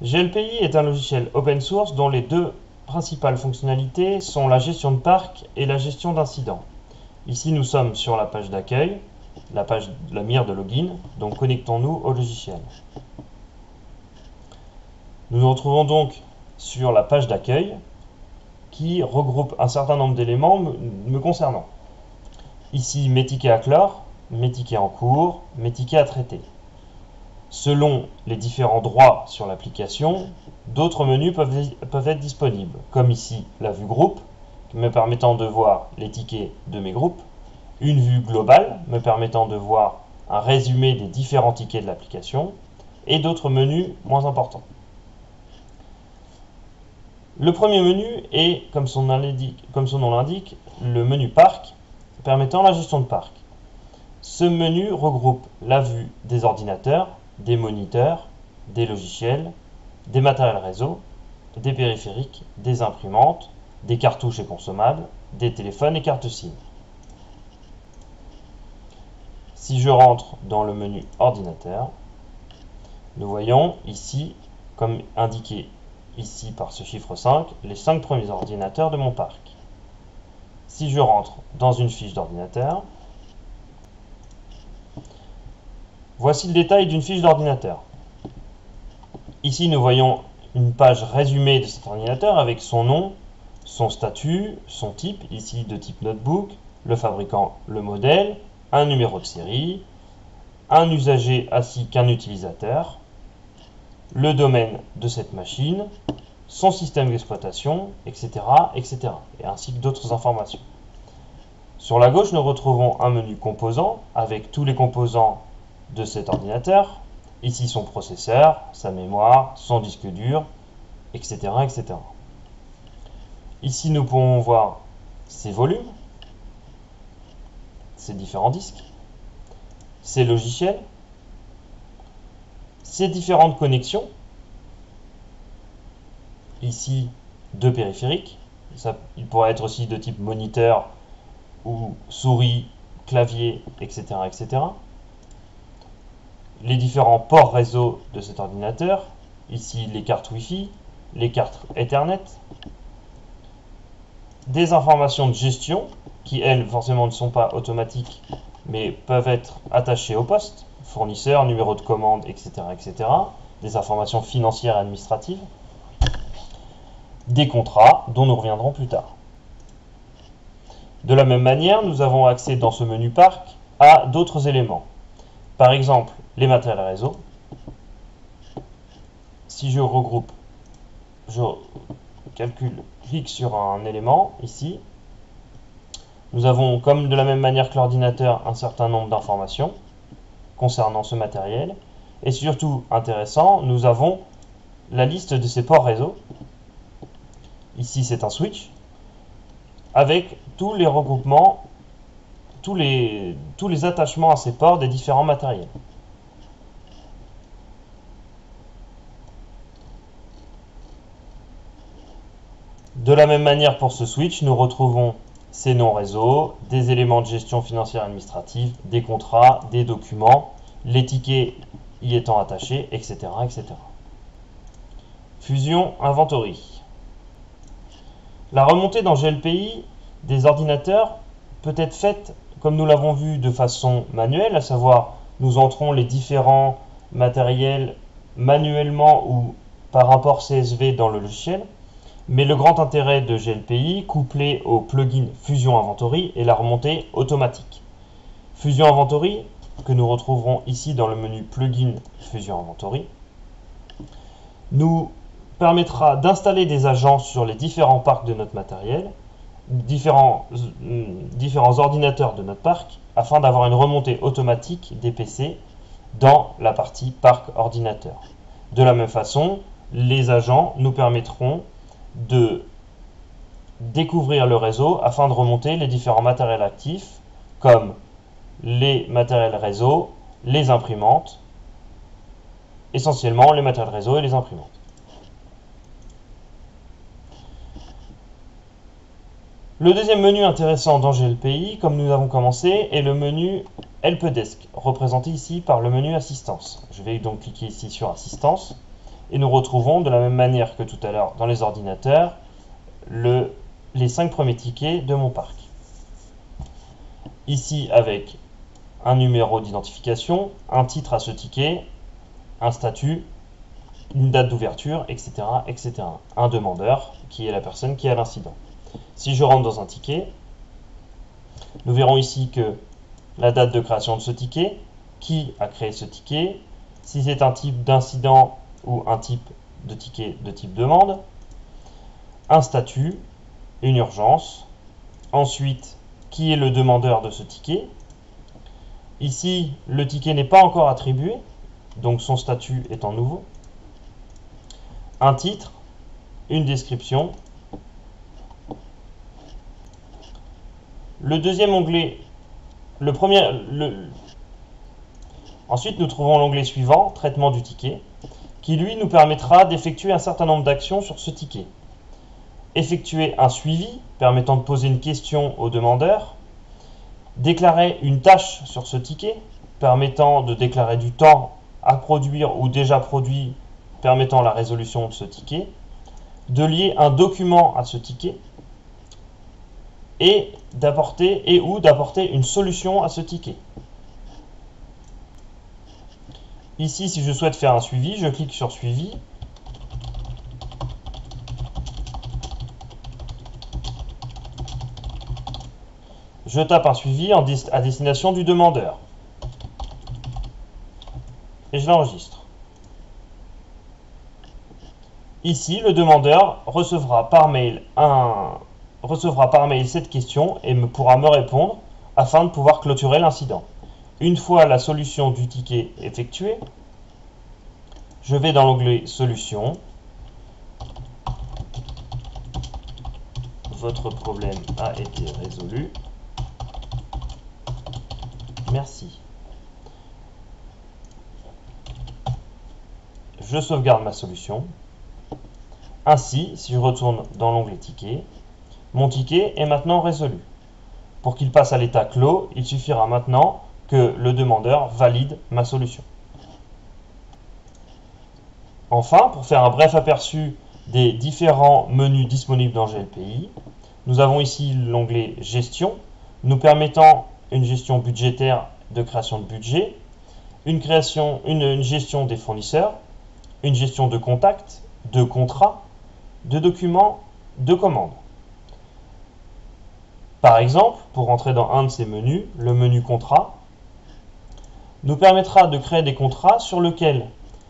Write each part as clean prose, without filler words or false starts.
GLPI est un logiciel open source dont les deux principales fonctionnalités sont la gestion de parc et la gestion d'incidents. Ici, nous sommes sur la page d'accueil, la mire de login, donc connectons-nous au logiciel. Nous nous retrouvons donc sur la page d'accueil qui regroupe un certain nombre d'éléments me concernant. Ici, mes tickets à clore, mes tickets en cours, mes tickets à traiter. Selon les différents droits sur l'application, d'autres menus peuvent être disponibles, comme ici la vue groupe, me permettant de voir les tickets de mes groupes, une vue globale, me permettant de voir un résumé des différents tickets de l'application, et d'autres menus moins importants. Le premier menu est, comme son nom l'indique, le menu parc, permettant la gestion de parc. Ce menu regroupe la vue des ordinateurs, des moniteurs, des logiciels, des matériels réseau, des périphériques, des imprimantes, des cartouches et consommables, des téléphones et cartes SIM. Si je rentre dans le menu ordinateur, nous voyons ici, comme indiqué ici par ce chiffre 5, les 5 premiers ordinateurs de mon parc. Si je rentre dans une fiche d'ordinateur, voici le détail d'une fiche d'ordinateur. Ici, nous voyons une page résumée de cet ordinateur avec son nom, son statut, son type, ici de type notebook, le fabricant, le modèle, un numéro de série, un usager ainsi qu'un utilisateur, le domaine de cette machine, son système d'exploitation, etc., etc., et ainsi que d'autres informations. Sur la gauche, nous retrouvons un menu composants avec tous les composants de cet ordinateur, ici son processeur, sa mémoire, son disque dur, etc., etc. Ici, nous pouvons voir ses volumes, ses différents disques, ses logiciels, ses différentes connexions, ici deux périphériques, il pourrait être aussi de type moniteur ou souris, clavier, etc., etc. Les différents ports réseau de cet ordinateur, ici les cartes Wi-Fi, les cartes Ethernet, des informations de gestion qui elles forcément ne sont pas automatiques mais peuvent être attachées au poste, fournisseur, numéro de commande, etc., etc., des informations financières et administratives, des contrats dont nous reviendrons plus tard. De la même manière, nous avons accès dans ce menu parc à d'autres éléments. Par exemple, les matériels réseau. Si je regroupe, je clique sur un élément ici, nous avons, comme de la même manière que l'ordinateur, un certain nombre d'informations concernant ce matériel. Et surtout intéressant, nous avons la liste de ces ports réseau. Ici, c'est un switch avec tous les regroupements, tous les attachements à ces ports des différents matériels. De la même manière pour ce switch, nous retrouvons ces noms réseau, des éléments de gestion financière administrative, des contrats, des documents, les tickets y étant attachés, etc., etc. Fusion Inventory. La remontée dans GLPI des ordinateurs peut être faite, comme nous l'avons vu, de façon manuelle, à savoir nous entrons les différents matériels manuellement ou par rapport CSV dans le logiciel. Mais le grand intérêt de GLPI, couplé au plugin Fusion Inventory, est la remontée automatique. Fusion Inventory, que nous retrouverons ici dans le menu Plugin Fusion Inventory, nous permettra d'installer des agents sur les différents parcs de notre matériel, différents ordinateurs de notre parc, afin d'avoir une remontée automatique des PC dans la partie parc ordinateur. De la même façon, les agents nous permettront de découvrir le réseau afin de remonter les différents matériels actifs comme les matériels réseau, les imprimantes, essentiellement les matériels réseau et les imprimantes. Le deuxième menu intéressant dans GLPI, comme nous avons commencé, est le menu Helpdesk, représenté ici par le menu Assistance. Je vais donc cliquer ici sur Assistance et nous retrouvons de la même manière que tout à l'heure dans les ordinateurs les 5 premiers tickets de mon parc. Ici avec un numéro d'identification, un titre à ce ticket, un statut, une date d'ouverture, etc., etc. Un demandeur qui est la personne qui a l'incident. Si je rentre dans un ticket, nous verrons ici que la date de création de ce ticket, qui a créé ce ticket, si c'est un type d'incident ou un type de ticket de type demande, un statut, une urgence, ensuite qui est le demandeur de ce ticket. Ici, le ticket n'est pas encore attribué, donc son statut est en nouveau. Un titre, une description. Le deuxième onglet, ensuite nous trouvons l'onglet suivant, traitement du ticket, qui lui nous permettra d'effectuer un certain nombre d'actions sur ce ticket. Effectuer un suivi permettant de poser une question au demandeur, déclarer une tâche sur ce ticket permettant de déclarer du temps à produire ou déjà produit permettant la résolution de ce ticket, de lier un document à ce ticket et d'apporter une solution à ce ticket. Ici, si je souhaite faire un suivi, je clique sur suivi. Je tape un suivi à destination du demandeur. Et je l'enregistre. Ici, le demandeur recevra par mail cette question et pourra me répondre afin de pouvoir clôturer l'incident. Une fois la solution du ticket effectuée, je vais dans l'onglet Solution. Votre problème a été résolu. Merci. Je sauvegarde ma solution. Ainsi, si je retourne dans l'onglet Ticket, mon ticket est maintenant résolu. Pour qu'il passe à l'état clos, il suffira maintenant que le demandeur valide ma solution. Enfin, pour faire un bref aperçu des différents menus disponibles dans GLPI, nous avons ici l'onglet Gestion, nous permettant une gestion budgétaire de création de budget, une gestion des fournisseurs, une gestion de contacts, de contrats, de documents, de commandes. Par exemple, pour rentrer dans un de ces menus, le menu Contrat, nous permettra de créer des contrats sur lesquels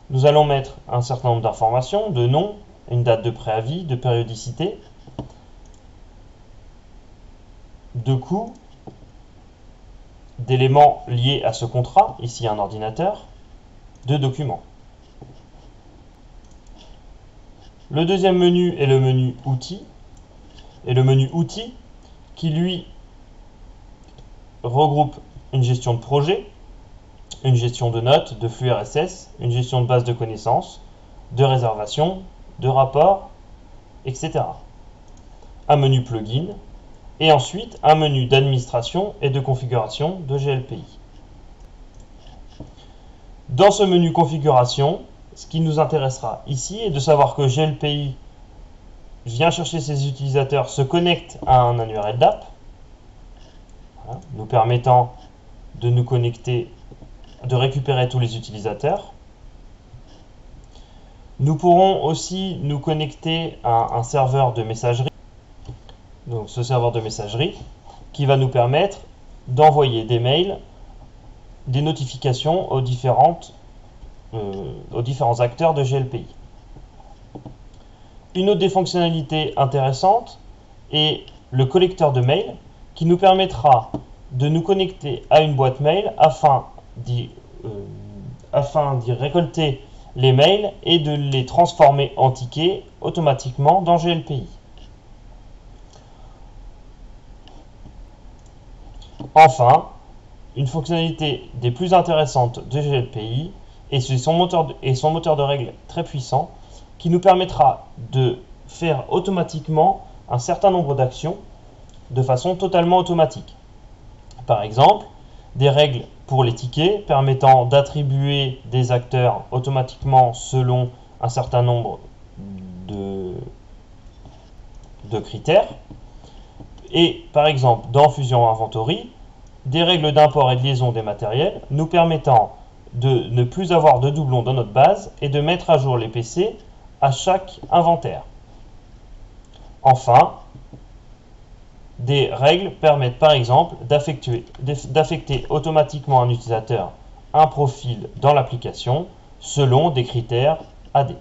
nous allons mettre un certain nombre d'informations, de nom, une date de préavis, de périodicité, de coûts, d'éléments liés à ce contrat, ici un ordinateur, de documents. Le deuxième menu est le menu Outils, et le menu Outils qui lui regroupe une gestion de projet, une gestion de notes, de flux RSS, une gestion de base de connaissances, de réservation, de rapports, etc. Un menu plugin et ensuite un menu d'administration et de configuration de GLPI. Dans ce menu configuration, ce qui nous intéressera ici est de savoir que GLPI vient chercher ses utilisateurs, se connecte à un URL d'app, nous permettant de nous connecter, de récupérer tous les utilisateurs. Nous pourrons aussi nous connecter à un serveur de messagerie, donc ce serveur de messagerie qui va nous permettre d'envoyer des mails, des notifications aux différents acteurs de GLPI. Une autre des fonctionnalités intéressantes est le collecteur de mails qui nous permettra de nous connecter à une boîte mail afin d'y récolter les mails et de les transformer en tickets automatiquement dans GLPI. Enfin, une fonctionnalité des plus intéressantes de GLPI est son moteur de règles très puissant qui nous permettra de faire automatiquement un certain nombre d'actions de façon totalement automatique. Par exemple, des règles pour les tickets permettant d'attribuer des acteurs automatiquement selon un certain nombre de critères. Et par exemple, dans Fusion Inventory, des règles d'import et de liaison des matériels nous permettant de ne plus avoir de doublons dans notre base et de mettre à jour les PC à chaque inventaire. Enfin, des règles permettent par exemple d'affecter automatiquement à un utilisateur un profil dans l'application selon des critères AD.